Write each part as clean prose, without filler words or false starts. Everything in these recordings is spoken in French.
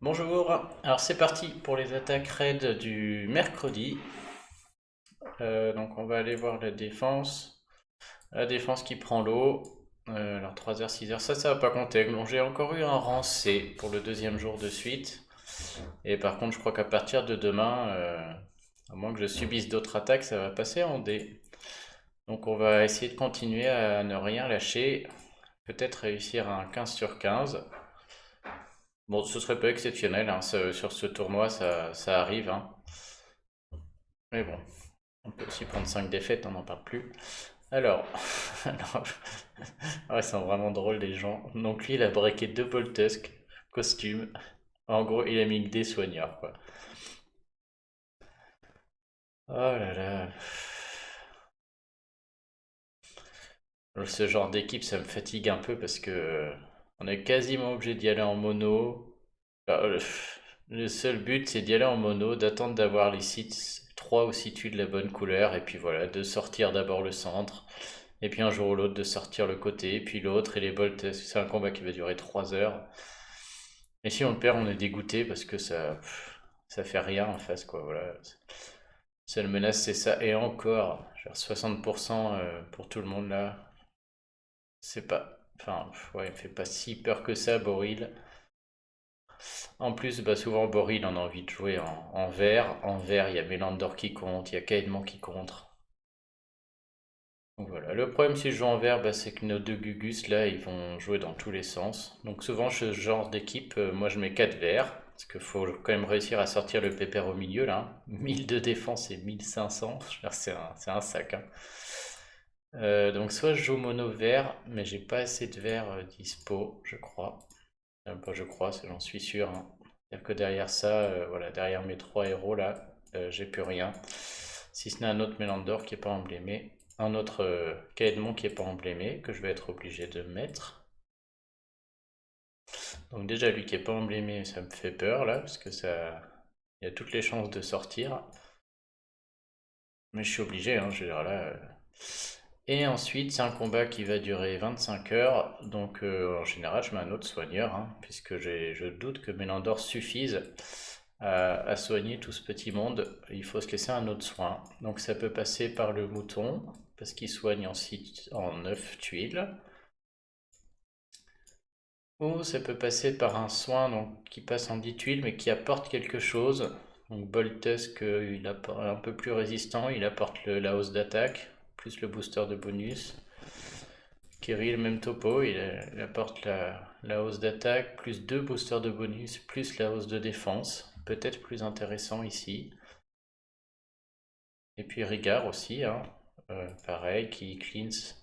Bonjour, alors c'est parti pour les attaques raid du mercredi. Donc on va aller voir la défense. La défense qui prend l'eau. Alors 3h, 6h, ça va pas compter. Bon, j'ai encore eu un rang C pour le deuxième jour de suite. Et par contre je crois qu'à partir de demain, à moins que je subisse d'autres attaques, ça va passer en D. Donc on va essayer de continuer à ne rien lâcher. Peut-être réussir à un 15 sur 15. Bon, ce serait pas exceptionnel, hein, sur ce tournoi, ça arrive, hein. Mais bon, on peut aussi prendre 5 défaites, on n'en parle plus. Alors, alors, ouais, ils sont vraiment drôles les gens. Donc lui, il a breaké deux Boltusk, costume. En gros, il a mis que des soigneurs, quoi. Oh là là. Ce genre d'équipe, ça me fatigue un peu parce que on est quasiment obligé d'y aller en mono. Enfin, le seul but, c'est d'y aller en mono, d'attendre d'avoir les sites 3 ou 6 tuiles de la bonne couleur, et puis voilà, de sortir d'abord le centre, et puis un jour ou l'autre de sortir le côté, puis l'autre, et les bolts, c'est un combat qui va durer 3 heures. Et si on le perd, on est dégoûté parce que ça fait rien en face, quoi, voilà. Seule menace, c'est ça, et encore, genre 60% pour tout le monde là, c'est pas... Enfin, ouais, il me fait pas si peur que ça, Boril. En plus, bah souvent Boril on a envie de jouer en vert. En vert, il y a Mélandor qui compte, il y a Caedmon qui contre. Donc voilà. Le problème si je joue en vert, bah, c'est que nos deux Gugus là, ils vont jouer dans tous les sens. Donc souvent, ce genre d'équipe, moi je mets 4 verts. Parce qu'il faut quand même réussir à sortir le pépère au milieu là, hein. 1000 de défense et 1500, je veux dire, c'est un sac, hein. Donc soit je joue mono vert, mais j'ai pas assez de vert dispo, je crois. Pas je crois, j'en suis sûr, hein. C'est-à-dire que derrière ça, voilà, derrière mes trois héros là, j'ai plus rien. Si ce n'est un autre Mélandor qui est pas emblémé, un autre Caedmon qui est pas emblémé, que je vais être obligé de mettre. Donc déjà lui qui est pas emblémé, ça me fait peur là, parce que ça, il y a toutes les chances de sortir. Mais je suis obligé, hein, je veux dire là. Et ensuite, c'est un combat qui va durer 25 heures. Donc, en général, je mets un autre soigneur, hein, puisque je doute que Mélandor suffise à soigner tout ce petit monde. Il faut se laisser un autre soin. Donc, ça peut passer par le mouton, parce qu'il soigne en 9 tuiles. Ou ça peut passer par un soin donc, qui passe en 10 tuiles, mais qui apporte quelque chose. Donc, Boltusk, il est un peu plus résistant, il apporte la hausse d'attaque, plus le booster de bonus. Kirill, même topo, il apporte la hausse d'attaque, plus deux boosters de bonus, plus la hausse de défense. Peut-être plus intéressant ici. Et puis Rigard aussi, hein, pareil, qui cleanse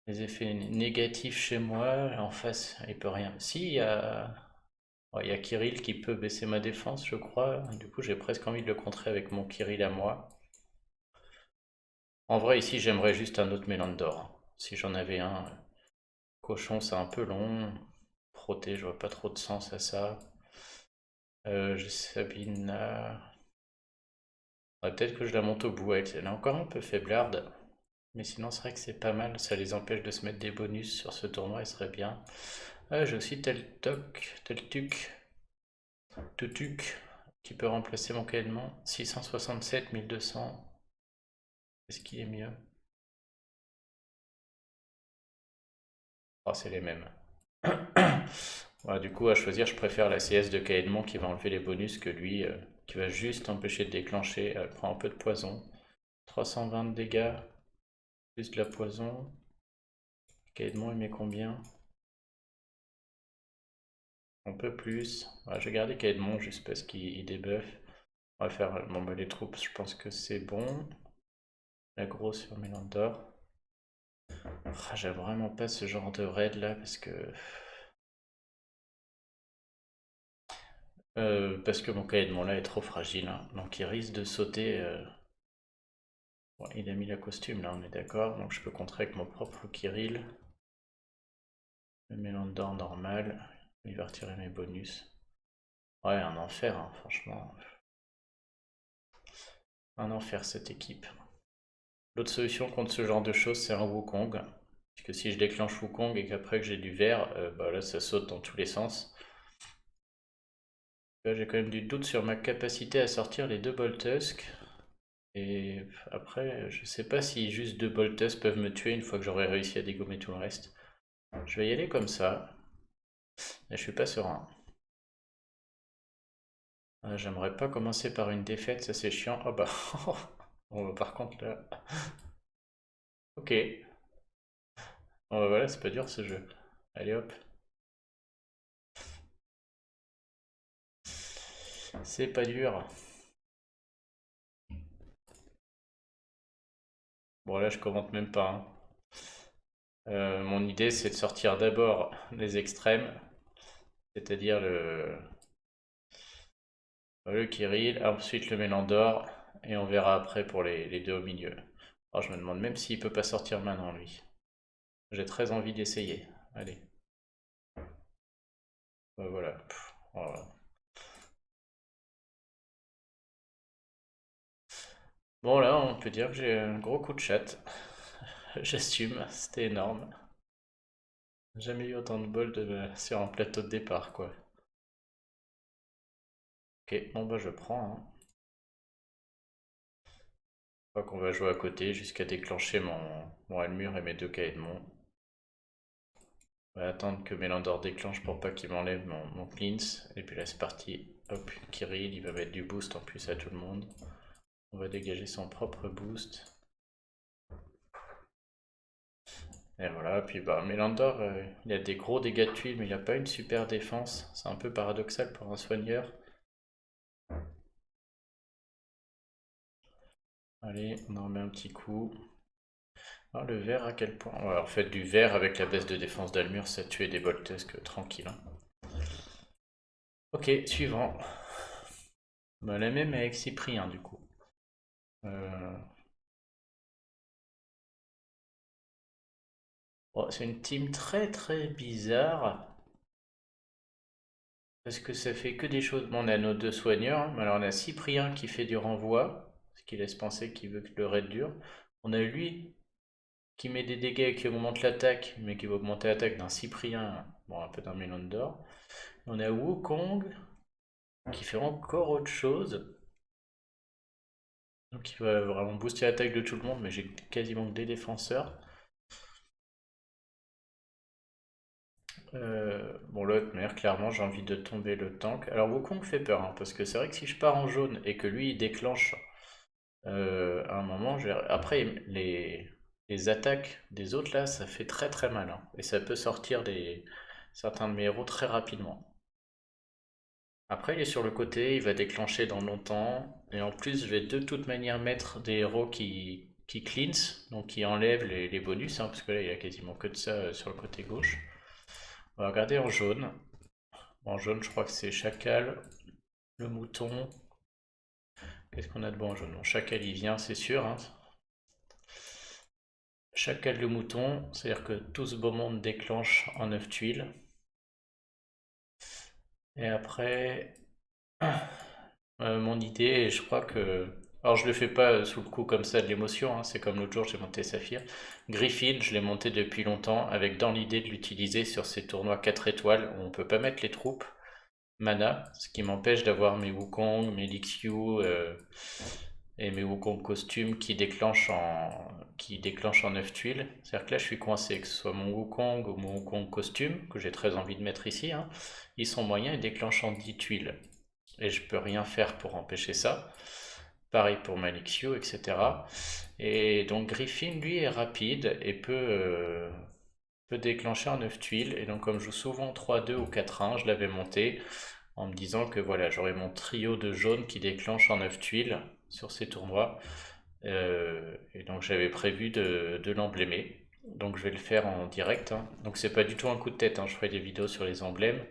les effets négatifs chez moi. En face, il peut rien. Si, ouais, il y a Kirill qui peut baisser ma défense, je crois. Du coup, j'ai presque envie de le contrer avec mon Kirill à moi. En vrai, ici, j'aimerais juste un autre Mélandor. Si j'en avais un. Cochon, c'est un peu long. Proté, je vois pas trop de sens à ça. J'ai Sabina. Ouais, peut-être que je la monte au bout avec. Elle est encore un peu faiblarde. Mais sinon, c'est vrai que c'est pas mal. Ça les empêche de se mettre des bonus sur ce tournoi, il serait bien. J'ai aussi Teltuk, Tutuk, qui peut remplacer mon caïman. 667, 1200. Est-ce qu'il est mieux? Oh, c'est les mêmes. Ouais, du coup, à choisir, je préfère la CS de Caedmon qui va enlever les bonus que lui, qui va juste empêcher de déclencher. Elle prend un peu de poison. 320 de dégâts, plus de la poison. Caedmon, il met combien? Un peu plus. Ouais, je vais garder Caedmon juste parce qu'il debuff. On va faire bon, bah, les troupes, je pense que c'est bon. L'aggro sur Mélandor. Ah, j'aime vraiment pas ce genre de raid là parce que mon Caedmon là est trop fragile, hein. Donc il risque de sauter. Bon, il a mis la costume là, on est d'accord. Donc je peux contrer avec mon propre Kirill. Le Mélandor normal. Il va retirer mes bonus. Ouais, un enfer, hein, franchement. Un enfer cette équipe. L'autre solution contre ce genre de choses, c'est un Wukong. Parce que si je déclenche Wukong et qu'après que j'ai du vert, bah là ça saute dans tous les sens. Là, j'ai quand même du doute sur ma capacité à sortir les deux Boltusk. Et après, je sais pas si juste deux Boltusk peuvent me tuer une fois que j'aurai réussi à dégommer tout le reste. Je vais y aller comme ça. Mais je suis pas serein. J'aimerais pas commencer par une défaite, ça c'est chiant. Oh bah. Bon, bah, par contre là. Ok. Bon bah voilà, c'est pas dur ce jeu. Allez hop. C'est pas dur. Bon là je commente même pas, hein. Mon idée c'est de sortir d'abord les extrêmes, c'est-à-dire le Kirill, ensuite le Mélandor, et on verra après pour les deux au milieu. Alors je me demande même s'il peut pas sortir maintenant lui. J'ai très envie d'essayer. Allez. Voilà. Voilà. Bon là on peut dire que j'ai un gros coup de chat. J'assume, c'était énorme. Jamais eu autant de bol sur un plateau de départ quoi. Ok, bon bah je prends, hein. Je crois qu'on va jouer à côté jusqu'à déclencher mon Almur et mes deux Caedmon. On va attendre que Mélandor déclenche pour pas qu'il m'enlève mon cleanse. Et puis là c'est parti. Hop, Kirill, il va mettre du boost en plus à tout le monde. On va dégager son propre boost. Et voilà, puis bah Mélandor, il a des gros dégâts de tuiles, mais il a pas une super défense. C'est un peu paradoxal pour un soigneur. Allez, on en remet un petit coup. Ah, le vert à quel point? Ouais, en fait, du vert avec la baisse de défense d'Almur, ça tuait des Boltesques tranquille, hein. Ok, suivant. Bah, la même avec Cyprien, du coup. Euh, bon, c'est une team très très bizarre. Parce que ça fait que des choses. Bon, on a nos deux soigneurs, hein. Alors, on a Cyprien qui fait du renvoi, ce qui laisse penser qu'il veut que le raid dure. On a lui qui met des dégâts et qui augmente l'attaque, mais qui va augmenter l'attaque d'un Cyprien, bon, un peu d'un Melon d'or. On a Wukong qui fait encore autre chose. Donc il va vraiment booster l'attaque de tout le monde, mais j'ai quasiment que des défenseurs. Bon l'autre merde, clairement j'ai envie de tomber le tank. Alors Wukong fait peur, hein, parce que c'est vrai que si je pars en jaune et que lui il déclenche à un moment, après les attaques des autres là, ça fait très très mal, hein, et ça peut sortir certains de mes héros très rapidement. Après il est sur le côté, il va déclencher dans longtemps, et en plus je vais de toute manière mettre des héros qui cleanse, donc qui enlèvent les bonus, hein, parce que là il y a quasiment que de ça sur le côté gauche. On va regarder en jaune. En jaune, je crois que c'est Chacal, le mouton. Qu'est-ce qu'on a de bon en jaune? Bon, Chacal, il vient, c'est sûr, hein. Chacal, le mouton, c'est-à-dire que tout ce beau monde déclenche en 9 tuiles. Et après, mon idée, et je crois que. Alors, je le fais pas sous le coup comme ça de l'émotion, hein, c'est comme l'autre jour, j'ai monté Saphir. Griffin, je l'ai monté depuis longtemps, avec dans l'idée de l'utiliser sur ces tournois 4 étoiles où on peut pas mettre les troupes mana, ce qui m'empêche d'avoir mes Wukong, mes Lixu et mes Wukong costumes qui déclenchent en 9 tuiles. C'est-à-dire que là je suis coincé, que ce soit mon Wukong ou mon Wukong costume, que j'ai très envie de mettre ici, hein, ils sont moyens et déclenchent en 10 tuiles. Et je peux rien faire pour empêcher ça. Pareil pour ma Lixu, etc. Et donc Griffin, lui, est rapide et peut déclencher en 9 tuiles. Et donc comme je joue souvent 3-2 ou 4-1, je l'avais monté en me disant que voilà, j'aurais mon trio de jaune qui déclenche en 9 tuiles sur ces tournois. Et donc j'avais prévu de l'emblémer. Donc je vais le faire en direct, hein. Donc c'est pas du tout un coup de tête, hein. Je ferai des vidéos sur les emblèmes.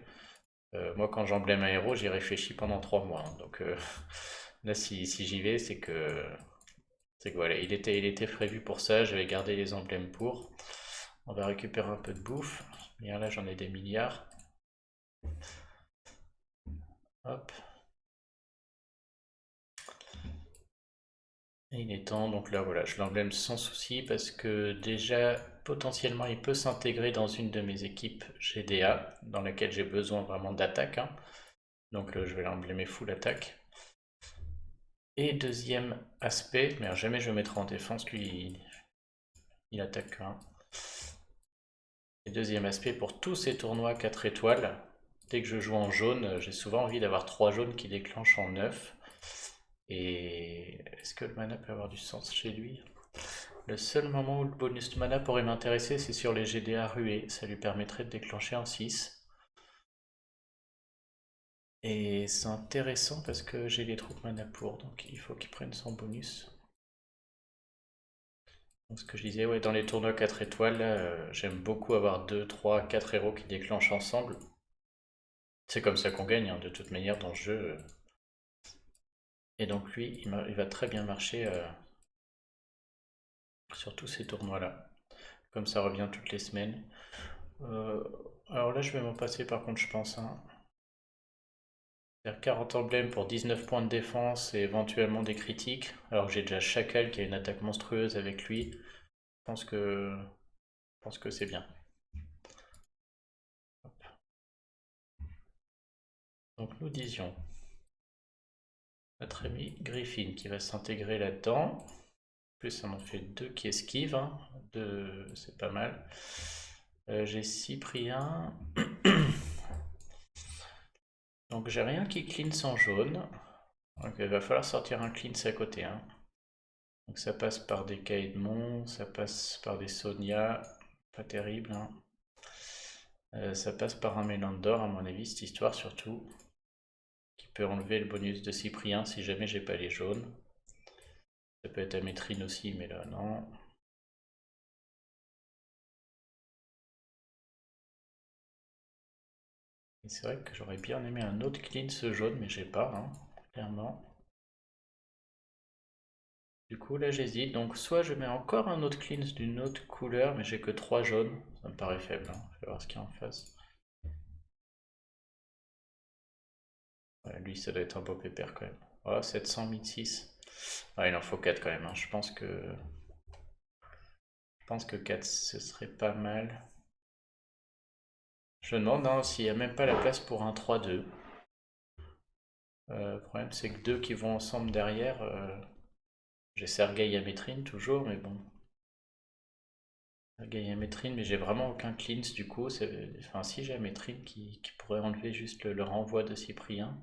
Moi quand j'emblème un héros, j'y réfléchis pendant 3 mois, hein. Donc là si j'y vais, c'est que voilà, il était prévu pour ça, j'avais gardé les emblèmes pour. On va récupérer un peu de bouffe. Bien là j'en ai des milliards. Hop. Et il est temps, donc là voilà, je l'emblème sans souci parce que déjà potentiellement il peut s'intégrer dans une de mes équipes GDA dans laquelle j'ai besoin vraiment d'attaque, hein. Donc je vais l'emblémer full attaque. Et deuxième aspect, mais jamais je le mettrai en défense, lui il attaque que 1. Et deuxième aspect, pour tous ces tournois 4 étoiles, dès que je joue en jaune, j'ai souvent envie d'avoir 3 jaunes qui déclenchent en 9. Et est-ce que le mana peut avoir du sens chez lui? Le seul moment où le bonus de mana pourrait m'intéresser, c'est sur les GDA rués. Ça lui permettrait de déclencher en 6. Et c'est intéressant parce que j'ai les troupes mana pour, donc il faut qu'il prenne son bonus. Donc ce que je disais, ouais, dans les tournois 4 étoiles, j'aime beaucoup avoir 2, 3, 4 héros qui déclenchent ensemble. C'est comme ça qu'on gagne, hein, de toute manière, dans le jeu. Et donc lui, il va très bien marcher sur tous ces tournois-là. Comme ça revient toutes les semaines. Euh, alors là, je vais m'en passer par contre, je pense. Hein. Faire 40 emblèmes pour 19 points de défense et éventuellement des critiques. Alors que j'ai déjà Chacal qui a une attaque monstrueuse avec lui. Je pense que c'est bien. Donc nous disions notre ami Griffin qui va s'intégrer là-dedans. En plus, ça m'en fait 2 qui esquivent. Hein. C'est pas mal. J'ai Cyprien. Donc j'ai rien qui cleanse en jaune. Donc il va falloir sortir un cleanse à côté. Hein. Donc ça passe par des Caedmon, ça passe par des Sonia. Pas terrible. Hein. Ça passe par un Mélandor à mon avis, cette histoire surtout. Qui peut enlever le bonus de Cyprien si jamais j'ai pas les jaunes. Ça peut être Amétrine aussi, mais là non. Et c'est vrai que j'aurais bien aimé un autre cleanse jaune, mais j'ai pas, hein, clairement. Du coup, là j'hésite. Donc, soit je mets encore un autre cleanse d'une autre couleur, mais j'ai que 3 jaunes. Ça me paraît faible. Hein. Je vais voir ce qu'il y a en face. Ouais, lui, ça doit être un beau pépère quand même. Oh, 700, 1006. Ah, il en faut 4 quand même. Hein. Je pense que 4 ce serait pas mal. Je me demande hein, s'il n'y a même pas la place pour un 3-2. Le problème, c'est que 2 qui vont ensemble derrière. J'ai Sergei Amétrine toujours, mais bon. Sergei Amétrine, mais j'ai vraiment aucun cleanse du coup. Enfin, si j'ai Amétrine qui pourrait enlever juste le renvoi de Cyprien.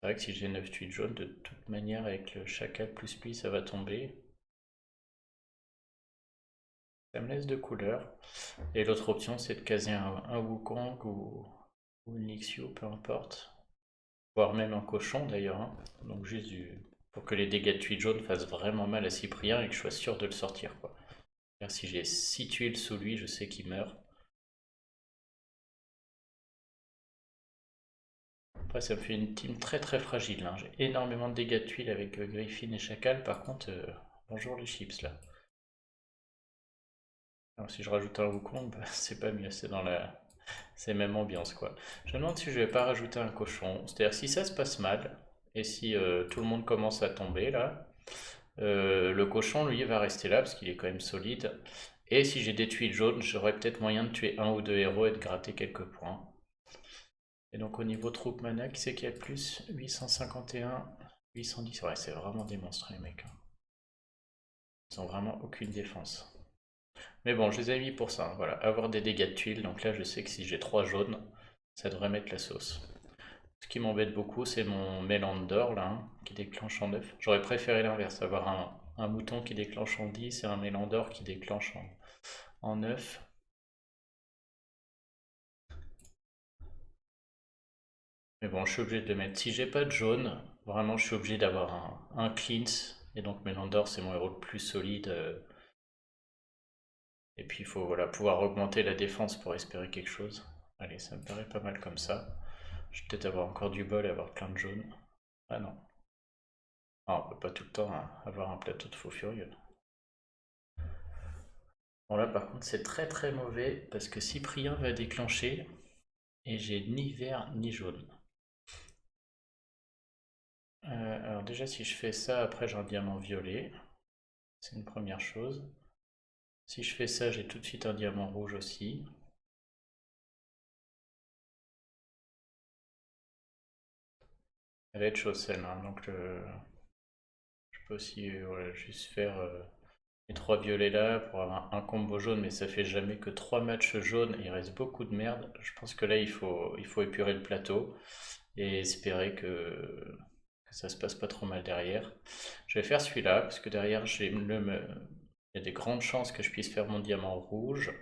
C'est vrai que si j'ai 9 8 jaune, de toute manière, avec le chacal plus lui, ça va tomber. Ça me laisse 2 couleurs. Et l'autre option, c'est de caser un Wukong ou une Lixio, peu importe. Voire même un cochon d'ailleurs. Hein. Donc juste pour que les dégâts de tuiles jaunes fassent vraiment mal à Cyprien et que je sois sûr de le sortir. Quoi. Si j'ai 6 tuiles sous lui, je sais qu'il meurt. Après, ça me fait une team très très fragile. Hein. J'ai énormément de dégâts de tuiles avec Griffin et Chacal. Par contre, bonjour les chips là. Alors, si je rajoute un Wukong, bah, c'est pas mieux, c'est même ambiance quoi. Je me demande si je vais pas rajouter un cochon. C'est-à-dire si ça se passe mal et si tout le monde commence à tomber là, le cochon lui va rester là parce qu'il est quand même solide. Et si j'ai des tuiles jaunes, j'aurai peut-être moyen de tuer un ou deux héros et de gratter quelques points. Et donc au niveau troupe mana, qui c'est qui a le plus? 851, 810. Ouais, c'est vraiment des monstres les mecs. Hein. Ils ont vraiment aucune défense. Mais bon, je les ai mis pour ça. Hein, voilà, avoir des dégâts de tuiles. Donc là, je sais que si j'ai 3 jaunes, ça devrait mettre la sauce. Ce qui m'embête beaucoup, c'est mon Mélandor là, hein, qui déclenche en 9. J'aurais préféré l'inverse, avoir un mouton qui déclenche en 10 et un Mélandor qui déclenche en 9. Mais bon, je suis obligé de le mettre. Si j'ai pas de jaune, vraiment, je suis obligé d'avoir un cleanse. Et donc Mélandor, c'est mon héros le plus solide. Et puis il faut voilà, pouvoir augmenter la défense pour espérer quelque chose. Allez, ça me paraît pas mal comme ça. Je vais peut-être avoir encore du bol et avoir plein de jaunes. Ah non. Ah, on peut pas tout le temps hein, avoir un plateau de faux furieux. Bon là par contre c'est très très mauvais parce que Cyprien va déclencher et j'ai ni vert ni jaune. Alors déjà si je fais ça, après j'ai un diamant violet. C'est une première chose. Si je fais ça, j'ai tout de suite un diamant rouge aussi. Elle va être chaude celle-là, hein, donc je peux aussi voilà, juste faire les 3 violets là pour avoir un combo jaune, mais ça fait jamais que 3 matchs jaunes, il reste beaucoup de merde. Je pense que là il faut épurer le plateau et espérer que ça se passe pas trop mal derrière. Je vais faire celui-là, parce que derrière il y a des grandes chances que je puisse faire mon diamant rouge.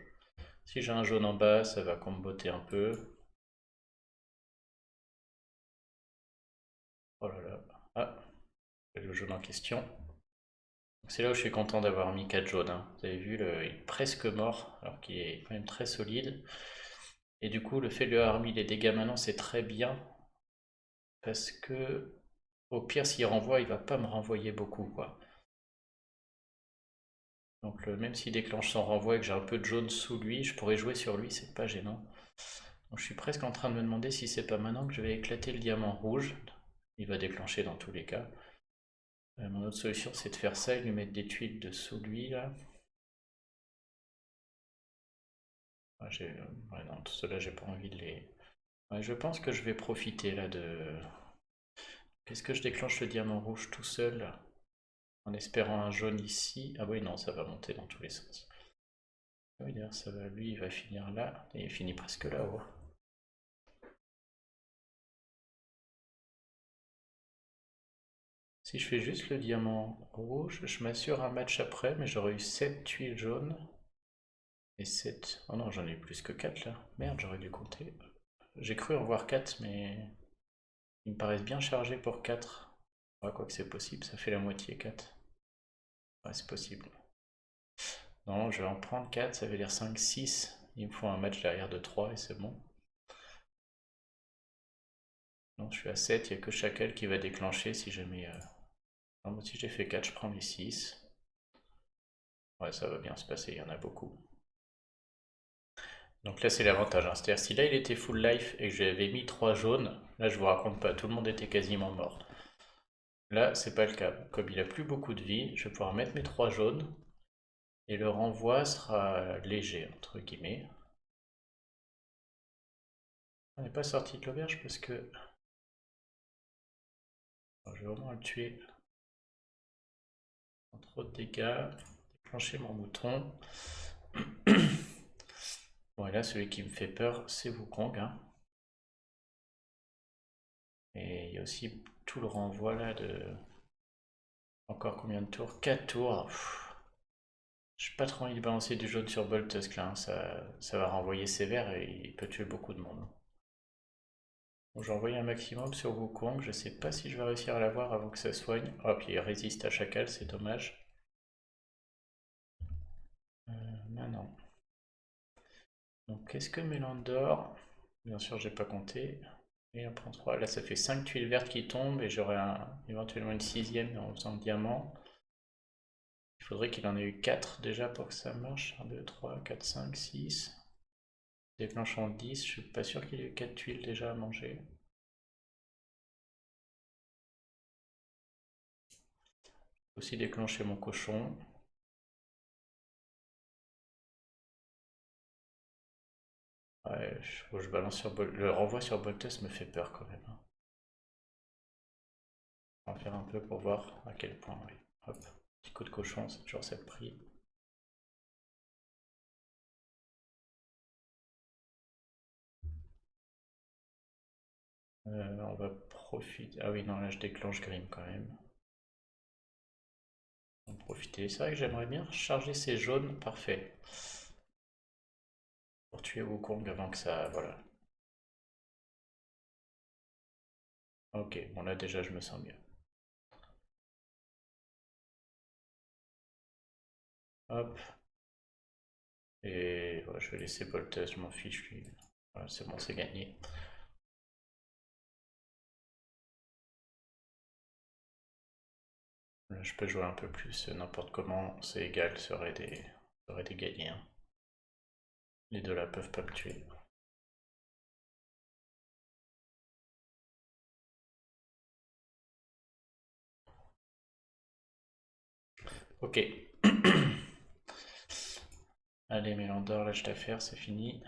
Si j'ai un jaune en bas, ça va comboter un peu. Oh là là. Ah, le jaune en question. C'est là où je suis content d'avoir mis 4 jaunes, hein. Vous avez vu, il est presque mort, alors qu'il est quand même très solide. Et du coup, le fait de lui avoir mis les dégâts maintenant, c'est très bien. Parce que, au pire, s'il renvoie, il va pas me renvoyer beaucoup, quoi. Donc, même s'il déclenche son renvoi et que j'ai un peu de jaune sous lui, je pourrais jouer sur lui, c'est pas gênant. Donc, je suis presque en train de me demander si c'est pas maintenant que je vais éclater le diamant rouge. Il va déclencher dans tous les cas. Mon autre solution, c'est de faire ça et de lui mettre des tuiles dessous lui, là. Ah, ouais, non, tout cela, j'ai pas envie de les... Ouais, je pense que je vais profiter, là, de... Est-ce que je déclenche le diamant rouge tout seul, en espérant un jaune ici? Ah oui, non, ça va monter dans tous les sens. Ah oui, d'ailleurs, ça va... Lui, il va finir là, et il finit presque là-haut. Si je fais juste le diamant rouge, je m'assure un match après, mais j'aurais eu 7 tuiles jaunes. Et 7... Oh non, j'en ai plus que 4 là. Merde, j'aurais dû compter. J'ai cru en voir 4, mais ils me paraissent bien chargés pour 4. Ouais, quoi que c'est possible, ça fait la moitié 4. Ouais, c'est possible. Non, je vais en prendre 4, ça veut dire 5, 6. Il me faut un match derrière de 3 et c'est bon. Non, je suis à 7, il n'y a que Chacal qui va déclencher si jamais... Non, moi si j'ai fait 4, je prends les 6. Ouais, ça va bien se passer, il y en a beaucoup. Donc là, c'est l'avantage, hein. C'est-à-dire, si là, il était full life et que j'avais mis 3 jaunes, là, je vous raconte pas, tout le monde était quasiment mort. Là, c'est pas le cas. Comme il a plus beaucoup de vie, je vais pouvoir mettre mes 3 jaunes et le renvoi sera léger, entre guillemets. On n'est pas sorti de l'auberge parce que... Alors, je vais vraiment le tuer sans trop de dégâts. Déclencher mon mouton. Bon, et là, celui qui me fait peur, c'est Wukong, hein. Et il y a aussi tout le renvoi là de... Encore combien de tours? 4 tours. J'ai pas trop envie de balancer du jaune sur Boltusk là, hein. Ça va renvoyer sévère et il peut tuer beaucoup de monde. Bon, j'ai envoyé un maximum sur Wukong, je sais pas si je vais réussir à l'avoir avant que ça soigne. Oh, puis il résiste à Chacal, c'est dommage. Maintenant. Donc, qu'est-ce que Mélandor? Bien sûr, j'ai pas compté. Et on prend 3. Là, ça fait 5 tuiles vertes qui tombent et j'aurai éventuellement une sixième en faisant le diamant. Il faudrait qu'il en ait eu 4 déjà pour que ça marche. 1, 2, 3, 4, 5, 6. Déclenchant 10, je suis pas sûr qu'il ait eu 4 tuiles déjà à manger. Aussi déclencher mon cochon. Ouais, je balance sur le renvoi sur Boltus me fait peur quand même, hein. On va faire un peu pour voir à quel point. Oui. Hop, petit coup de cochon, c'est toujours ça le prix. On va profiter. Ah oui, non, là je déclenche Grim quand même. On va profiter. C'est vrai que j'aimerais bien recharger ces jaunes. Parfait. Pour tuer Wukong avant que ça. Voilà. Ok, bon là déjà je me sens mieux. Hop. Et voilà, je vais laisser Boltus, je m'en fiche lui. Voilà, c'est bon, c'est gagné. Là, je peux jouer un peu plus n'importe comment, c'est égal, ça aurait des gagnés, hein. Les deux là peuvent pas me tuer. Ok. Allez, Mélandor, lâche l'affaire, c'est fini.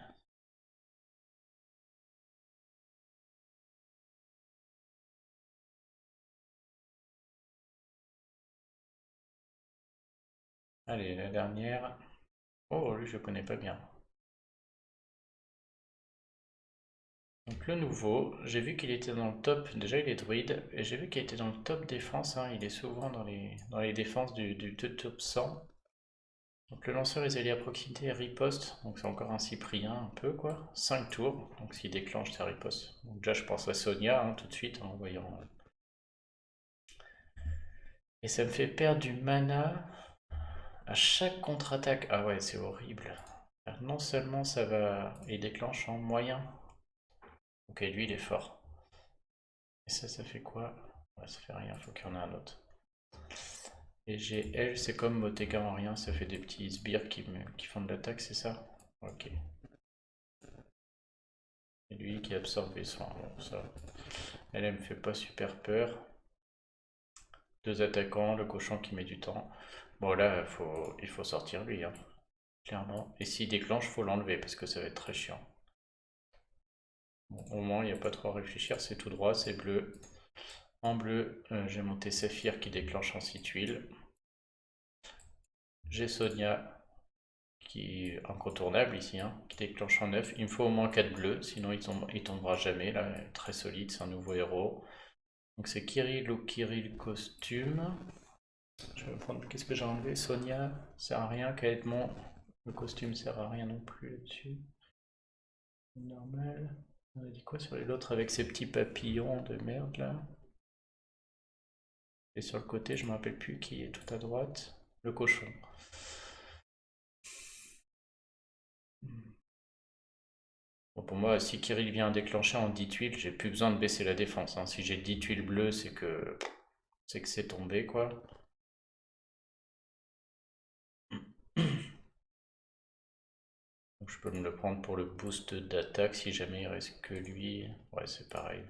Allez, la dernière. Oh, lui, je connais pas bien. Donc le nouveau, j'ai vu qu'il était dans le top, déjà il est druide, et j'ai vu qu'il était dans le top défense, hein, il est souvent dans les défenses du top 100. Donc le lanceur est allé à proximité et riposte, donc c'est encore un Cyprien un peu quoi, 5 tours, donc s'il déclenche sa riposte. Donc déjà je pense à Sonia hein, tout de suite en voyant. Et ça me fait perdre du mana à chaque contre-attaque. Ah ouais c'est horrible. Non seulement ça va... Il déclenche en moyen. Ok lui il est fort. Et ça fait quoi? Ouais, ça fait rien, faut qu'il y en ait un autre. Et j'ai elle, c'est comme Moteka en rien, ça fait des petits sbires qui font de l'attaque, c'est ça? Ok. Et lui qui absorbe les soins, bon ça. Elle me fait pas super peur. Deux attaquants, le cochon qui met du temps. Bon là, il faut sortir lui, hein, clairement. Et s'il déclenche, faut l'enlever parce que ça va être très chiant. Bon, au moins, il n'y a pas trop à réfléchir, c'est tout droit, c'est bleu. En bleu, j'ai monté Saphir qui déclenche en 6 tuiles. J'ai Sonia qui est incontournable ici, hein, qui déclenche en 9. Il me faut au moins 4 bleus, sinon il tombera jamais. Là, elle est très solide, c'est un nouveau héros. Donc c'est Kirill ou Kirill costume. Je vais prendre. Qu'est-ce que j'ai enlevé? Sonia, sert à rien. Kaedmon, le costume sert à rien non plus là-dessus. Normal. On a dit quoi sur l'autre avec ces petits papillons de merde là? Et sur le côté, je me rappelle plus qui est tout à droite. Le cochon. Bon, pour moi, si Kirill vient déclencher en 10 tuiles, j'ai plus besoin de baisser la défense, hein. Si j'ai 10 tuiles bleues, c'est que c'est tombé quoi. Donc je peux me le prendre pour le boost d'attaque si jamais il reste que lui. Ouais, c'est pareil.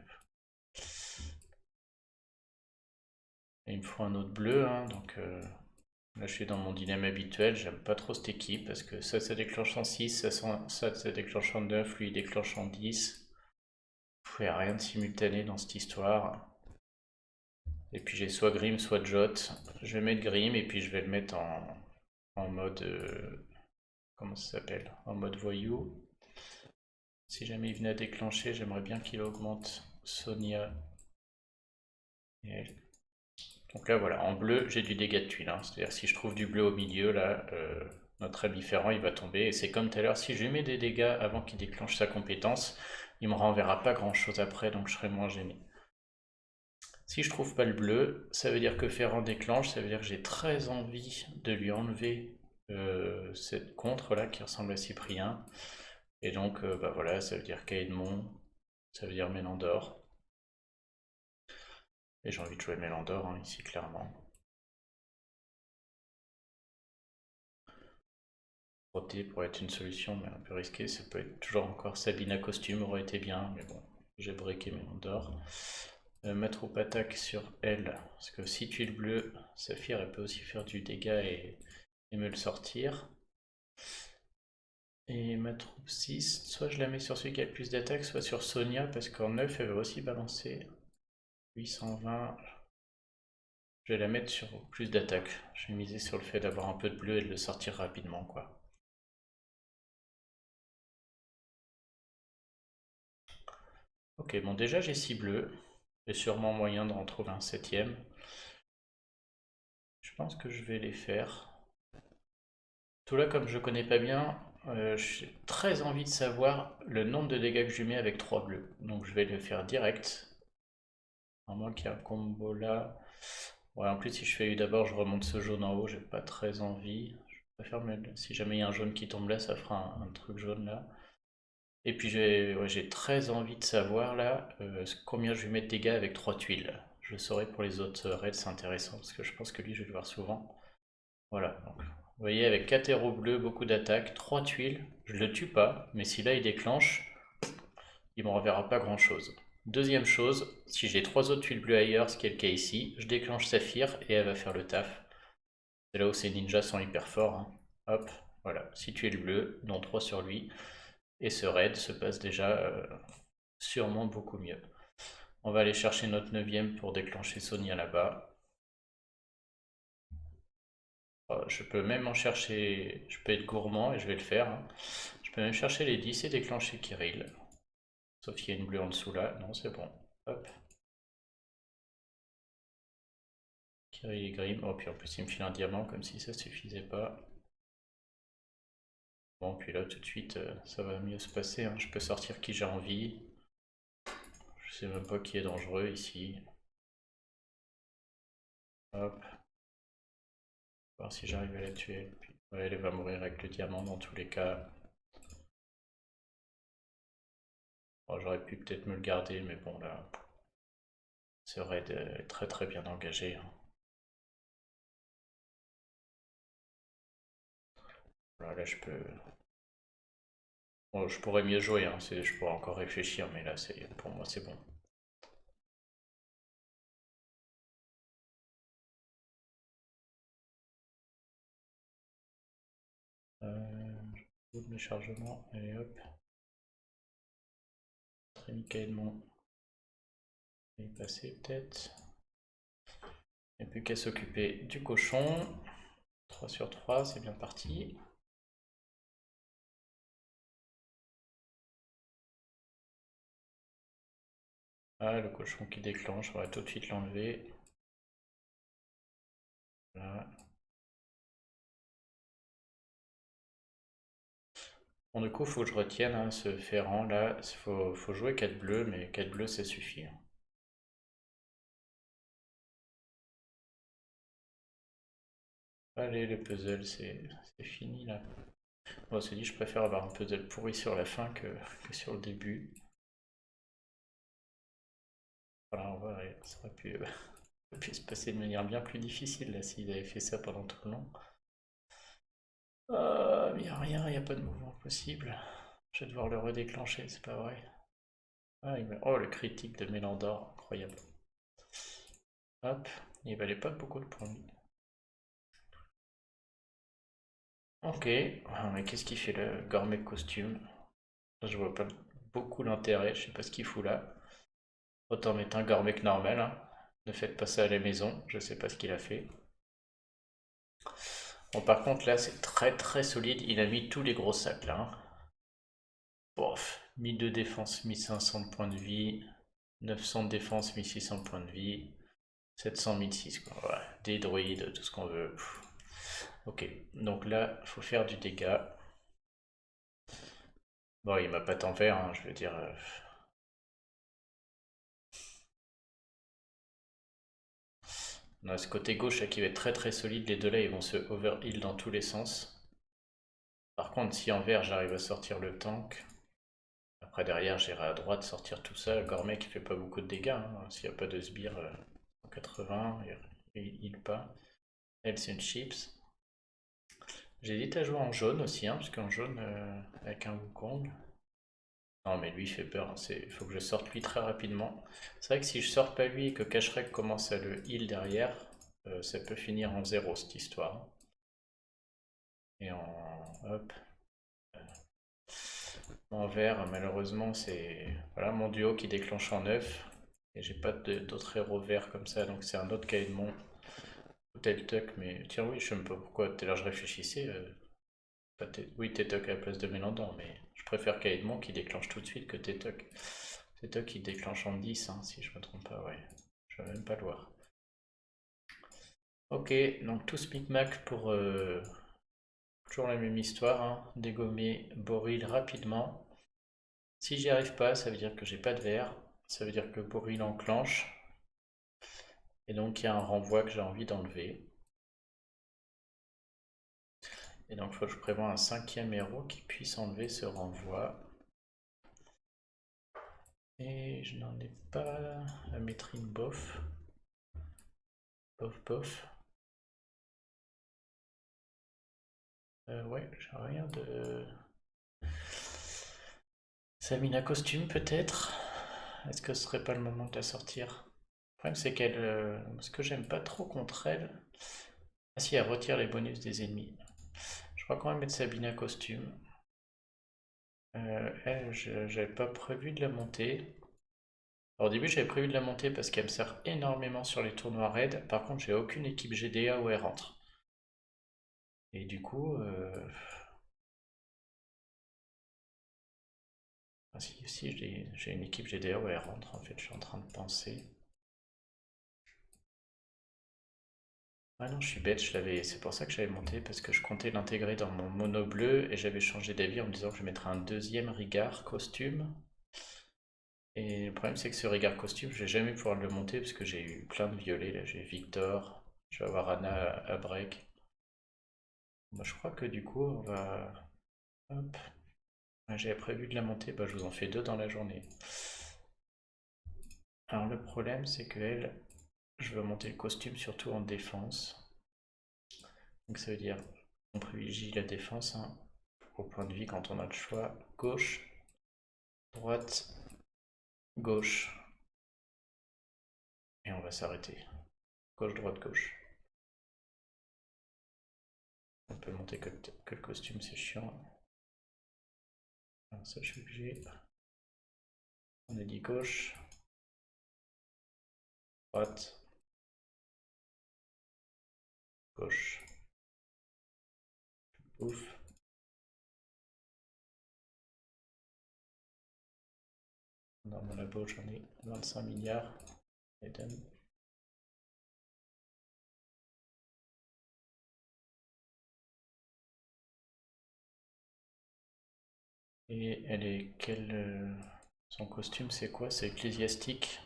Et il me faut un autre bleu, hein, donc là je suis dans mon dilemme habituel. J'aime pas trop cette équipe parce que ça déclenche en 6, ça déclenche en 9, lui il déclenche en 10. Il n'y a rien de simultané dans cette histoire. Et puis j'ai soit Grim, soit Jot. Je vais mettre Grim et puis je vais le mettre en mode. Comment ça s'appelle? En mode voyou. Si jamais il venait à déclencher, j'aimerais bien qu'il augmente Sonia et elle. Donc là voilà, en bleu j'ai du dégât de tuile, hein. C'est-à-dire si je trouve du bleu au milieu, là, notre ami Ferrand il va tomber. Et c'est comme tout à l'heure, si je lui mets des dégâts avant qu'il déclenche sa compétence, il me renverra pas grand chose après, donc je serai moins gêné. Si je trouve pas le bleu, ça veut dire que Ferrand déclenche, ça veut dire que j'ai très envie de lui enlever cette contre là qui ressemble à Cyprien. Et donc bah voilà, ça veut dire Caedmon, ça veut dire Mélandor. Et j'ai envie de jouer Mélandor hein, ici clairement. Roté pourrait être une solution, mais un peu risqué. Ça peut être toujours encore Sabina costume, aurait été bien, mais bon, j'ai breaké Mélandor. Ma troupe attaque sur elle, parce que si tuile bleue, Saphir elle peut aussi faire du dégât et me le sortir. Et ma troupe 6, soit je la mets sur celui qui a le plus d'attaque, soit sur Sonia, parce qu'en 9 elle va aussi balancer 820. Je vais la mettre sur plus d'attaque. Je vais miser sur le fait d'avoir un peu de bleu et de le sortir rapidement, quoi. Ok, bon déjà j'ai 6 bleus. Il y a sûrement moyen d'en trouver un septième. Je pense que je vais les faire. Tout là, comme je connais pas bien, j'ai très envie de savoir le nombre de dégâts que je mets avec 3 bleus. Donc je vais le faire direct. À moins qu'il y ait un combo là. Ouais, en plus, si je fais d'abord, je remonte ce jaune en haut, j'ai pas très envie. Je préfère si jamais il y a un jaune qui tombe là, ça fera un truc jaune là. Et puis j'ai très envie de savoir là combien je vais mettre de dégâts avec 3 tuiles. Je le saurai pour les autres raids, c'est intéressant parce que je pense que lui je vais le voir souvent. Voilà, donc vous voyez avec 4 héros bleus, beaucoup d'attaques, 3 tuiles, je le tue pas, mais si là il déclenche, il me reverra pas grand chose. Deuxième chose, si j'ai 3 autres tuiles bleues ailleurs, ce qui est le cas ici, je déclenche Saphir et elle va faire le taf. C'est là où ces ninjas sont hyper forts, hein. Hop, voilà, 6 tuiles bleues, dont 3 sur lui. Et ce raid se passe déjà sûrement beaucoup mieux. On va aller chercher notre 9ème pour déclencher Sonia là-bas. Je peux même en chercher, je peux être gourmand et je vais le faire, hein. Je peux même chercher les 10 et déclencher Kirill. Sauf qu'il y a une bleue en dessous là. Non, c'est bon. Hop. Kirill et Grim. Oh, puis en plus, il me file un diamant comme si ça suffisait pas. Bon, puis là, tout de suite, ça va mieux se passer, hein. Je peux sortir qui j'ai envie. Je sais même pas qui est dangereux ici. Hop. Voir si j'arrive à la tuer. Puis, ouais, elle va mourir avec le diamant dans tous les cas. Bon, j'aurais pu peut-être me le garder, mais bon, là, c'est vrai d'être très très bien engagé, hein. Voilà, là, je peux. Bon, je pourrais mieux jouer, hein. Je pourrais encore réfléchir, mais là, pour moi, c'est bon. Double chargement, allez hop. Très Michael, on va y passer peut-être. Il n'y a plus qu'à s'occuper du cochon. 3 sur 3, c'est bien parti. Ah, le cochon qui déclenche, on va tout de suite l'enlever. Voilà. Bon, du coup, il faut que je retienne, hein, ce ferrant là. Faut jouer 4 bleus, mais 4 bleus, ça suffit, hein. Allez, le puzzle, c'est fini là. Bon, c'est dit, je préfère avoir un puzzle pourri sur la fin que sur le début. Voilà, on va, ça aurait pu se passer de manière bien plus difficile là s'ils avaient fait ça pendant tout le long. Il n'y a rien, il n'y a pas de mouvement possible. Je vais devoir le redéclencher, c'est pas vrai. Ah, oh, le critique de Mélandor, incroyable. Hop, il valait pas beaucoup de points de vie. Ok, ah, mais qu'est-ce qu'il fait le gourmet costume? Je vois pas beaucoup l'intérêt, je sais pas ce qu'il fout là. Autant mettre un gourmet que normal, hein. Ne faites pas ça à la maison, je sais pas ce qu'il a fait. Bon, par contre, là, c'est très très solide. Il a mis tous les gros sacs là, hein. Bof, 1000 de défense, 1500 de points de vie, 900 de défense, 1600 de points de vie, 700, 1006 quoi. Ouais, des druides, tout ce qu'on veut. Pff. Ok, donc là, il faut faire du dégât. Bon, il m'a pas tant fait, hein, je veux dire. On a ce côté gauche là, qui va être très très solide. Les deux là, ils vont se overheal dans tous les sens. Par contre, si en vert, j'arrive à sortir le tank, après derrière, j'irai à droite sortir tout ça. Gourmet qui fait pas beaucoup de dégâts, hein. S'il n'y a pas de sbire, 180, il heal pas. Elle, c'est une chips. J'hésite à jouer en jaune aussi, hein, parce qu'en jaune, avec un Wukong. Non, mais lui, il fait peur, hein. Il faut que je sorte lui très rapidement. C'est vrai que si je sors pas lui et que Cacherek commence à le heal derrière, ça peut finir en zéro cette histoire. Et hop. En vert, malheureusement, c'est voilà, mon duo qui déclenche en 9. Et j'ai pas d'autres héros verts comme ça, donc c'est un autre Caïdmon. Ou Tuck, mais tiens, oui, je sais même pas pourquoi. Tout à l'heure, je réfléchissais. Oui, Tétoc à la place de Mélandor, mais je préfère Caïdmon qui déclenche tout de suite que Tétoc. Tétoc qui déclenche en 10, hein, si je me trompe pas, ouais. Je vais même pas le voir. Ok, donc tout ce micmac pour toujours la même histoire, hein. Dégommer Boril rapidement. Si j'y arrive pas, ça veut dire que j'ai pas de verre. Ça veut dire que Boril enclenche. Et donc il y a un renvoi que j'ai envie d'enlever. Et donc il faut que je prévoie un 5e héros qui puisse enlever ce renvoi. Et je n'en ai pas à mettre une bof. Bof, bof. Ouais, j'ai rien de. Samina costume peut-être. Est-ce que ce serait pas le moment de la sortir? Le problème c'est qu'elle. Ce que j'aime pas trop contre elle. Ah si, elle retire les bonus des ennemis. Je crois qu'on va mettre Sabina costume. Elle, j'avais pas prévu de la monter. Alors, au début, j'avais prévu de la monter parce qu'elle me sert énormément sur les tournois raid. Par contre, j'ai aucune équipe GDA où elle rentre. Et du coup, ah, si j'ai une équipe GDR où elle rentre, en fait, je suis en train de penser. Ah non, je suis bête, c'est pour ça que j'avais monté, parce que je comptais l'intégrer dans mon mono bleu et j'avais changé d'avis en me disant que je mettrais un deuxième Rigard costume. Et le problème, c'est que ce Rigard costume, je vais jamais pouvoir le monter parce que j'ai eu plein de violets. Là, j'ai Victor, je vais avoir Anna à break. Bah, je crois que du coup, on va. Hop. Ah, j'avais prévu de la monter, bah, je vous en fais deux dans la journée. Alors, le problème, c'est que elle, je veux monter le costume surtout en défense. Donc, ça veut dire on privilégie la défense, hein, au point de vue quand on a le choix. Gauche, droite, gauche. Et on va s'arrêter. Gauche, droite, gauche. On peut monter que le costume, c'est chiant. Alors ça, je suis obligé. On a dit gauche, droite, gauche. Ouf. Dans mon labo, j'en ai 25 milliards. Eden. Et elle est quel son costume, c'est quoi? C'est ecclésiastique.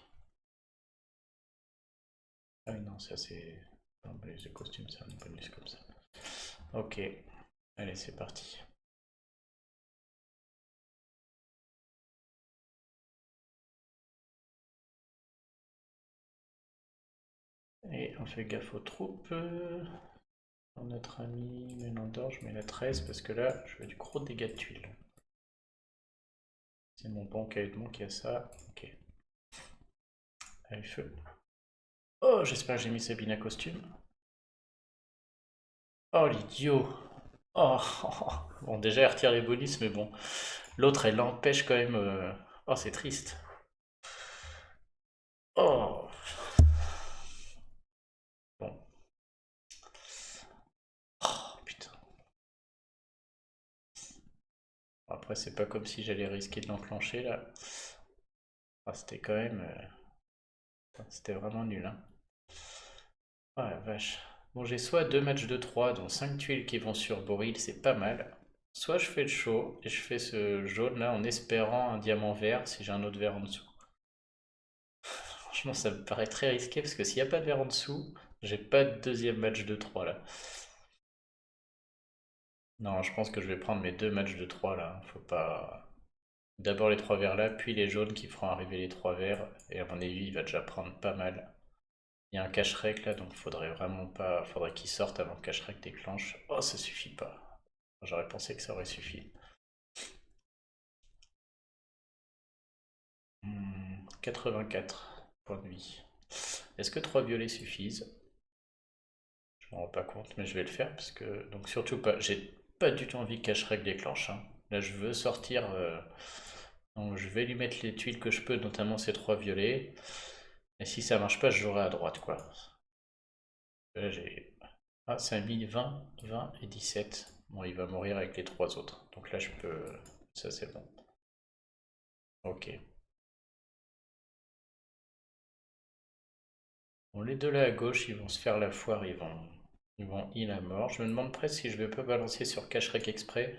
Ah oui, non, ça c'est un bonus de costume, c'est un bonus comme ça. Ok, allez, c'est parti. Et on fait gaffe aux troupes. Notre ami Mélandor, je mets la 13 parce que là, je veux du gros dégâts de tuiles. C'est mon bon Caïdmon qui a ça. Ok. Allez, feu. Oh, j'espère que j'ai mis Sabine à costume. Oh, l'idiot. Oh, bon, déjà, elle retire les bonus, mais bon. L'autre, elle l'empêche quand même. Oh, c'est triste. Oh. Bon. Oh, putain. Après, c'est pas comme si j'allais risquer de l'enclencher, là. Ah, c'était quand même... c'était vraiment nul, hein. Oh la vache. Bon, j'ai soit deux matchs de 3 dont 5 tuiles qui vont sur Boril, c'est pas mal. Soit je fais le show et je fais ce jaune là en espérant un diamant vert si j'ai un autre vert en dessous. Franchement, ça me paraît très risqué parce que s'il n'y a pas de vert en dessous, j'ai pas de deuxième match de 3 là. Non, je pense que je vais prendre mes deux matchs de 3 là. Faut pas. D'abord les trois verts là, puis les jaunes qui feront arriver les trois verts. Et à mon avis, il va déjà prendre pas mal. Il y a un cache-rec là, donc faudrait vraiment pas. Faudrait qu'il sorte avant que cache-rec déclenche. Oh, ça suffit pas. J'aurais pensé que ça aurait suffi. 84 points de vie. Est-ce que 3 violets suffisent? Je m'en rends pas compte, mais je vais le faire parce que. Donc, surtout pas. J'ai pas du tout envie que cache-rec déclenche, hein. Là, je veux sortir. Donc, je vais lui mettre les tuiles que je peux, notamment ces 3 violets. Et si ça marche pas, je jouerai à droite, quoi. Là, j'ai. Ah, ça a mis 20, 20 et 17. Bon, il va mourir avec les 3 autres. Donc là, je peux. Ça, c'est bon. Ok. Bon, les deux là à gauche, ils vont se faire la foire, ils vont heal à mort. Je me demande presque si je vais pas balancer sur cache-rec exprès,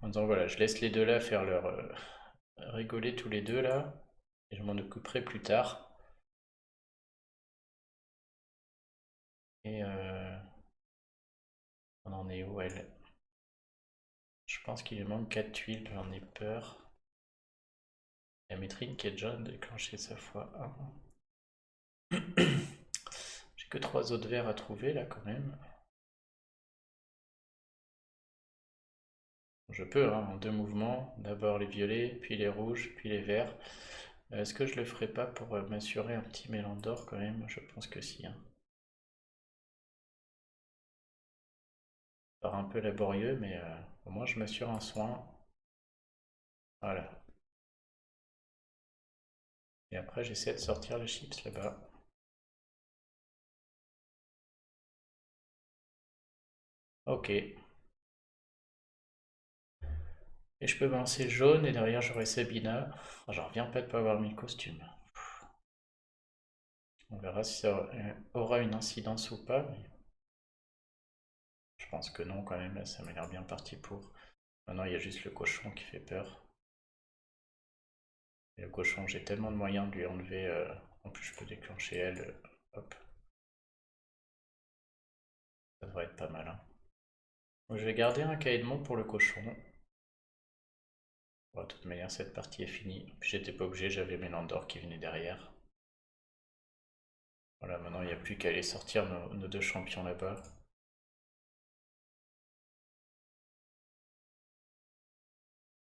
en disant voilà, je laisse les deux là faire leur rigoler tous les deux là, et je m'en occuperai plus tard. Et on en est où elle? Je pense qu'il lui manque 4 tuiles, j'en ai peur. La métrine qui a déjà déclenché sa fois 1. J'ai que 3 autres verts à trouver là quand même. Je peux, hein, en deux mouvements, d'abord les violets, puis les rouges, puis les verts. Est-ce que je le ferai pas pour m'assurer un petit mélange d'or quand même? Je pense que si, hein. Ça paraît un peu laborieux, mais au moins je m'assure un soin. Voilà. Et après j'essaie de sortir les chips là-bas. Ok. Et je peux balancer jaune et derrière j'aurai Sabina. Oh, j'en reviens pas de pas avoir mis le costume. On verra si ça aura une incidence ou pas. Mais je pense que non quand même, là ça m'a l'air bien parti pour. Maintenant il y a juste le cochon qui fait peur. Et le cochon, j'ai tellement de moyens de lui enlever. En plus je peux déclencher elle. Hop, ça devrait être pas mal, hein. Donc, je vais garder un cahier de monde pour le cochon. Bon, de toute manière cette partie est finie. Puis j'étais pas obligé, j'avais mes Landor qui venaient derrière. Voilà, maintenant il n'y a plus qu'à aller sortir nos deux champions là-bas.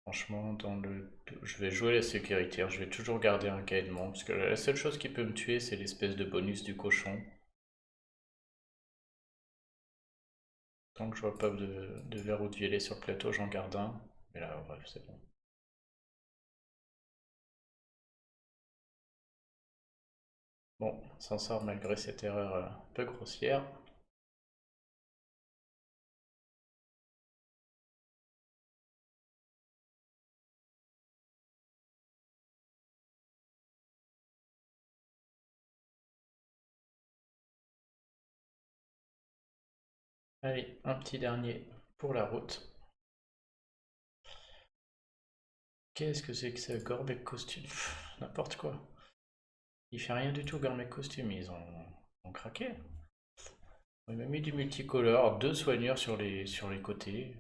Franchement, je vais jouer la sécurité, hein. Je vais toujours garder un cahier de monde, parce que la seule chose qui peut me tuer, c'est l'espèce de bonus du cochon. Tant que je vois pas de vert ou de violet sur le plateau, j'en garde un. Mais là, bref, c'est bon. Bon, on s'en sort malgré cette erreur un peu grossière. Allez, un petit dernier pour la route. Qu'est-ce que c'est que ça, Gorbek costume? N'importe quoi. Il fait rien du tout, Gorbek costume, ils ont craqué. On m'a mis du multicolore, deux soigneurs sur les côtés.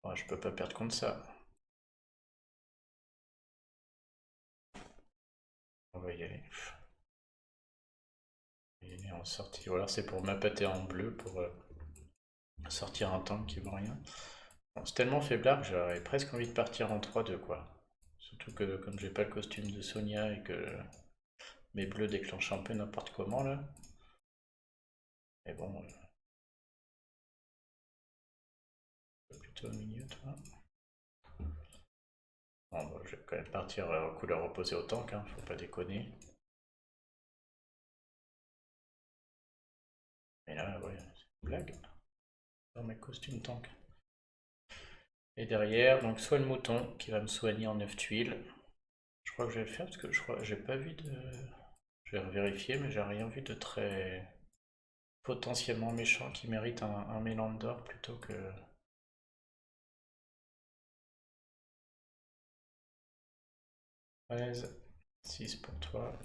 Ouais, je peux pas perdre contre ça. On va y aller. Et en sortie, ou alors c'est pour m'appâter en bleu pour sortir un tank qui vaut rien. Bon, c'est tellement faiblard que j'aurais presque envie de partir en 3-2 quoi. Surtout que comme j'ai pas le costume de Sonia et que mes bleus déclenchent un peu n'importe comment là. Mais bon, plutôt au milieu toi. Bon, bah, je vais quand même partir en couleur opposée au tank, hein, faut pas déconner. Mais là, ouais, c'est une blague. Dans mes costumes tank. Et derrière, donc soit le mouton qui va me soigner en 9 tuiles. Je crois que je vais le faire parce que je crois j'ai pas vu de. Je vais vérifier, mais j'ai rien vu de très potentiellement méchant qui mérite un mélange d'or plutôt que. 13, 6 pour toi.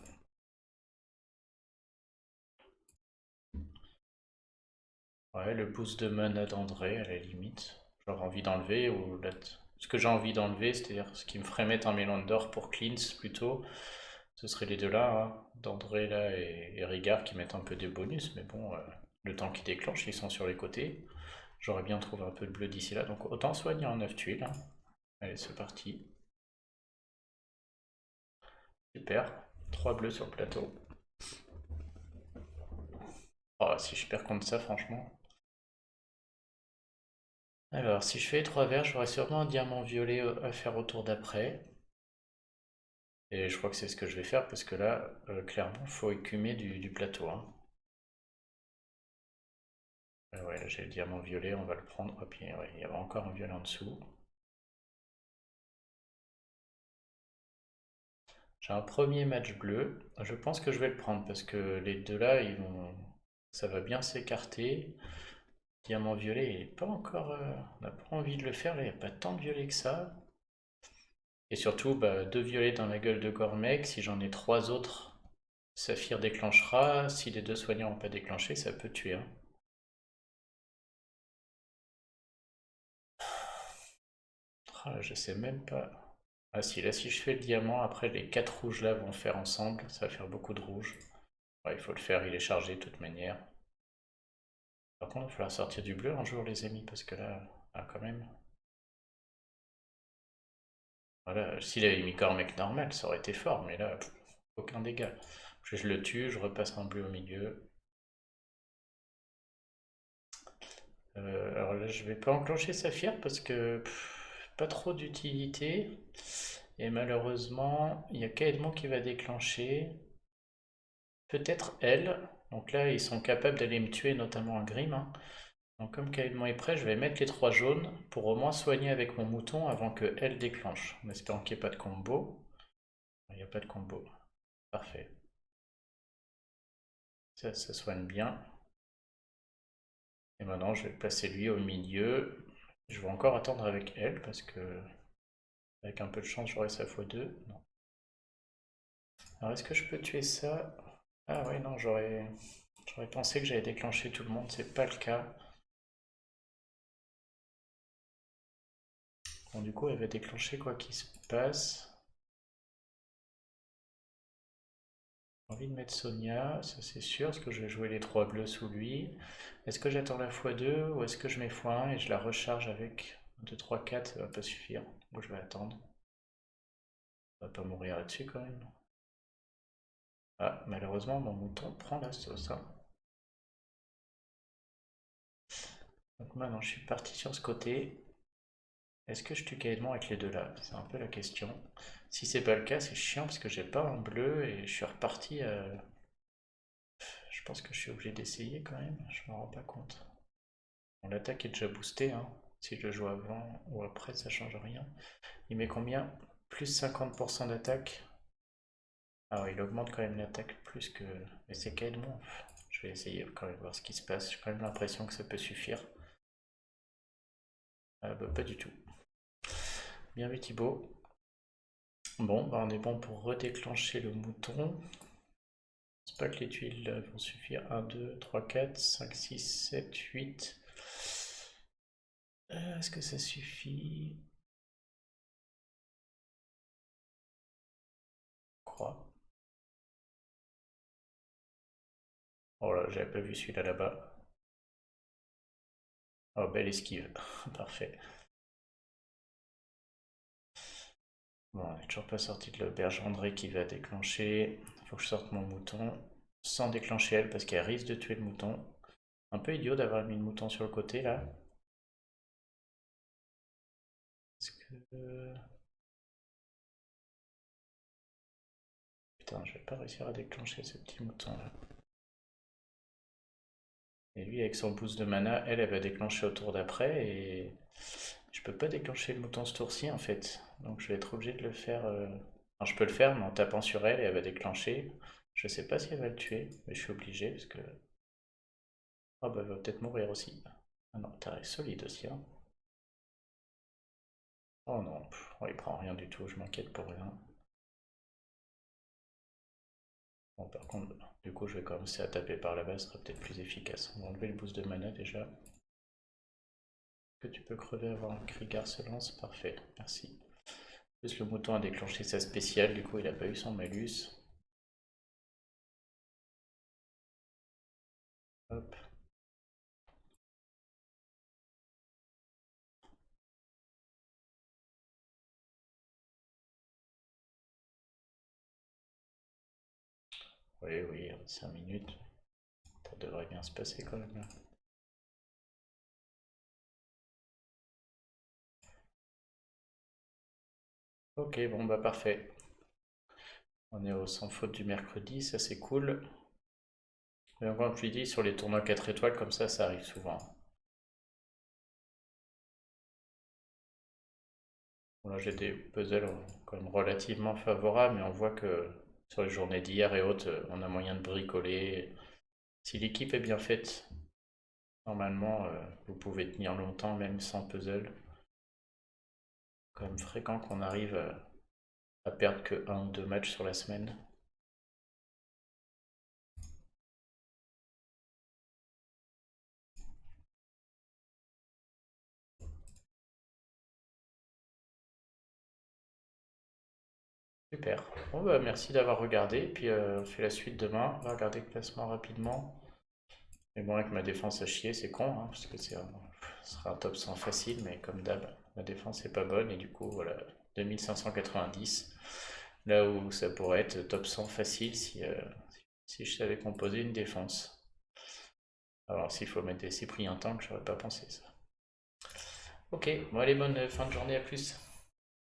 Ouais, le boost de mana d'André à la limite. J'aurais envie d'enlever ou ce que j'ai envie d'enlever, c'est-à-dire ce qui me ferait mettre un mélange d'or pour Cleanse plutôt, ce serait les deux là, hein, d'André là et Rigard qui mettent un peu de bonus, mais bon, le temps qu'ils déclenchent, ils sont sur les côtés. J'aurais bien trouvé un peu de bleu d'ici là, donc autant soigner en 9 tuiles, hein. Allez, c'est parti. Super. 3 bleus sur le plateau. Oh, si je perds contre ça, franchement. Alors, si je fais 3 verts, j'aurai sûrement un diamant violet à faire au tour d'après. Et je crois que c'est ce que je vais faire parce que là, clairement, il faut écumer du plateau, hein. Ouais, là, j'ai le diamant violet, on va le prendre. Et puis, ouais, il y avait encore un violet en dessous. J'ai un premier match bleu. Je pense que je vais le prendre parce que les deux là, ça va bien s'écarter. Diamant violet, il est pas encore. On n'a pas envie de le faire, là, il n'y a pas tant de violet que ça. Et surtout, bah, deux violets dans la gueule de Gormek. Si j'en ai trois autres, Saphir déclenchera. Si les deux soignants n'ont pas déclenché, ça peut tuer, hein. Ah, je sais même pas. Ah si, là si je fais le diamant, après les quatre rouges là vont faire ensemble. Ça va faire beaucoup de rouges. Ouais, il faut le faire, il est chargé de toute manière. Par contre, il va falloir sortir du bleu un jour les amis, parce que là, ah, quand même. Voilà, s'il avait mis Cormec normal, ça aurait été fort, mais là, aucun dégât. Je le tue, je repasse en bleu au milieu. Alors là, je vais pas enclencher Saphir parce que pas trop d'utilité. Et malheureusement, il y a Kaedmon qui va déclencher. Peut-être elle. Donc là, ils sont capables d'aller me tuer, notamment un Grim, hein. Donc comme Caïdement est prêt, je vais mettre les 3 jaunes pour au moins soigner avec mon mouton avant que elle déclenche. En espérant qu'il n'y ait pas de combo. Il n'y a pas de combo. Parfait. Ça soigne bien. Et maintenant, je vais placer lui au milieu. Je vais encore attendre avec elle parce que avec un peu de chance, j'aurai sa x2. Non. Alors, est-ce que je peux tuer ça? Ah oui, non, j'aurais pensé que j'allais déclencher tout le monde. C'est pas le cas. Bon, du coup, elle va déclencher quoi qu'il se passe. J'ai envie de mettre Sonia, ça c'est sûr, parce que je vais jouer les 3 bleus sous lui. Est-ce que j'attends la x2 ou est-ce que je mets x1 et je la recharge avec 2, 3, 4? Ça va pas suffire. Moi je vais attendre. On va pas mourir là-dessus quand même. Ah, malheureusement, mon mouton prend la sauce, hein. Donc maintenant, je suis parti sur ce côté. Est-ce que je tue Caïdement avec les deux là? C'est un peu la question. Si c'est pas le cas, c'est chiant parce que j'ai pas un bleu et je suis reparti. Je pense que je suis obligé d'essayer quand même. Je me rends pas compte. Bon, l'attaque est déjà boostée, hein. Si je le joue avant ou après, ça change rien. Il met combien? Plus 50% d'attaque. Ah ouais, il augmente quand même l'attaque plus que... Mais c'est Caïdement. Je vais essayer quand même voir ce qui se passe. J'ai quand même l'impression que ça peut suffire. Ah bah pas du tout. Bien vu Thibaut. Bon, bah on est bon pour redéclencher le mouton. Je pense pas que les tuiles vont suffire. 1, 2, 3, 4, 5, 6, 7, 8. Est-ce que ça suffit? Je crois. Oh là, j'avais pas vu celui-là là-bas. Oh, belle esquive. Parfait. Bon, on n'est toujours pas sorti de l'auberge. André qui va déclencher. Il faut que je sorte mon mouton sans déclencher elle parce qu'elle risque de tuer le mouton. Un peu idiot d'avoir mis le mouton sur le côté là. Est-ce que... Putain, je vais pas réussir à déclencher ce petit mouton là. Et lui, avec son boost de mana, elle va déclencher au tour d'après et je peux pas déclencher le mouton ce tour-ci en fait. Donc je vais être obligé de le faire. Enfin, je peux le faire, mais en tapant sur elle et elle va déclencher. Je sais pas si elle va le tuer, mais je suis obligé parce que. Oh bah elle va peut-être mourir aussi. Ah non, t'as solide aussi, hein. Oh non, oh, il prend rien du tout, je m'inquiète pour rien. Bon, par contre, du coup, je vais commencer à taper par là-bas, ce sera peut-être plus efficace. On va enlever le boost de mana déjà. Que tu peux crever avant un Krigar se lance, parfait, merci. Plus le mouton a déclenché sa spéciale, du coup il a pas eu son malus. Hop. Oui, oui, 5 minutes. Ça devrait bien se passer quand même. Ok, bon bah parfait. On est au sans faute du mercredi, ça c'est cool. Mais comme je l'ai dit, sur les tournois 4 étoiles, comme ça arrive souvent. Bon, là j'ai des puzzles quand même relativement favorables, mais on voit que sur les journées d'hier et autres, on a moyen de bricoler. Si l'équipe est bien faite, normalement, vous pouvez tenir longtemps même sans puzzle. Quand même fréquent qu'on arrive à perdre que 1 ou 2 matchs sur la semaine. Super. Bon bah merci d'avoir regardé. Puis on fait la suite demain. On va regarder le classement rapidement. Mais bon, avec ma défense à chier, c'est con, hein, parce que ce sera un top 100 facile, mais comme d'hab, ma défense est pas bonne, et du coup, voilà, 2590. Là où ça pourrait être top 100 facile si je savais composer une défense. Alors s'il faut mettre des Cyprien Tank, j'aurais pas pensé ça. Ok, bon allez, bonne fin de journée, à plus.